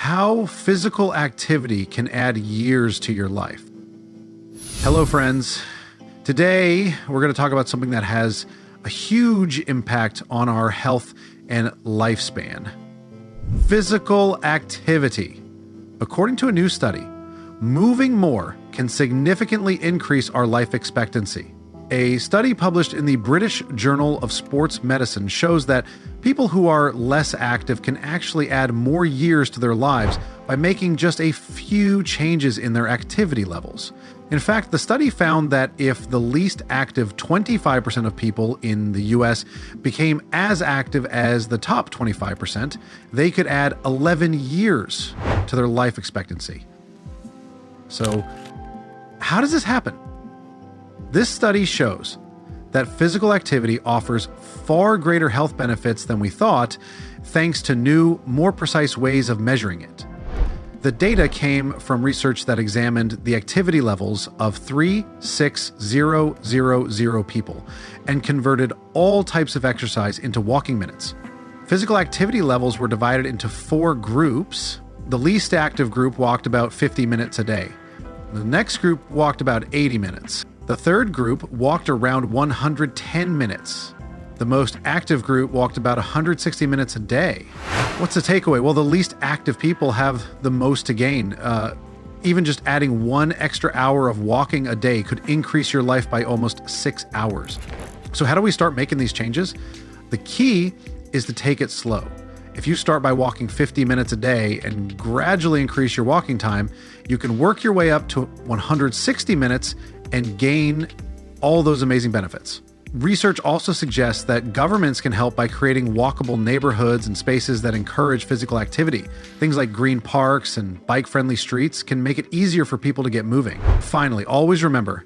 how physical activity can add years to your life. Hello, friends. Today, we're going to talk about something that has a huge impact on our health and lifespan. Physical activity. According to a new study, moving more can significantly increase our life expectancy. A study published in the British Journal of Sports Medicine shows that people who are less active can actually add more years to their lives by making just a few changes in their activity levels. In fact, the study found that if the least active 25% of people in the US became as active as the top 25%, they could add 11 years to their life expectancy. So, how does this happen? This study shows that physical activity offers far greater health benefits than we thought, thanks to new, more precise ways of measuring it. The data came from research that examined the activity levels of 3,6,0,0 people and converted all types of exercise into walking minutes. Physical activity levels were divided into 4 groups. The least active group walked about 50 minutes a day. The next group walked about 80 minutes. The third group walked around 110 minutes. The most active group walked about 160 minutes a day. What's the takeaway? Well, the least active people have the most to gain. Even just adding 1 extra hour of walking a day could increase your life by almost 6 hours. So how do we start making these changes? The key is to take it slow. If you start by walking 50 minutes a day and gradually increase your walking time, you can work your way up to 160 minutes and gain all those amazing benefits. Research also suggests that governments can help by creating walkable neighborhoods and spaces that encourage physical activity. Things like green parks and bike-friendly streets can make it easier for people to get moving. Finally, always remember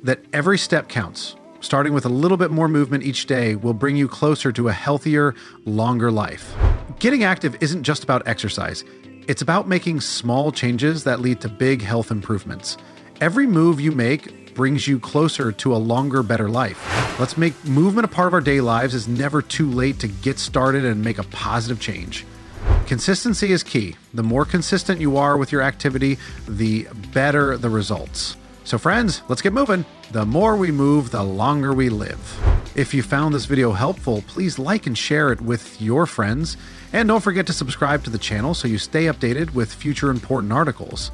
that every step counts. Starting with a little bit more movement each day will bring you closer to a healthier, longer life. Getting active isn't just about exercise. It's about making small changes that lead to big health improvements. Every move you make brings you closer to a longer, better life. Let's make movement a part of our daily lives. It's never too late to get started and make a positive change. Consistency is key. The more consistent you are with your activity, the better the results. So friends, let's get moving. The more we move, the longer we live. If you found this video helpful, please like and share it with your friends. And don't forget to subscribe to the channel so you stay updated with future important articles.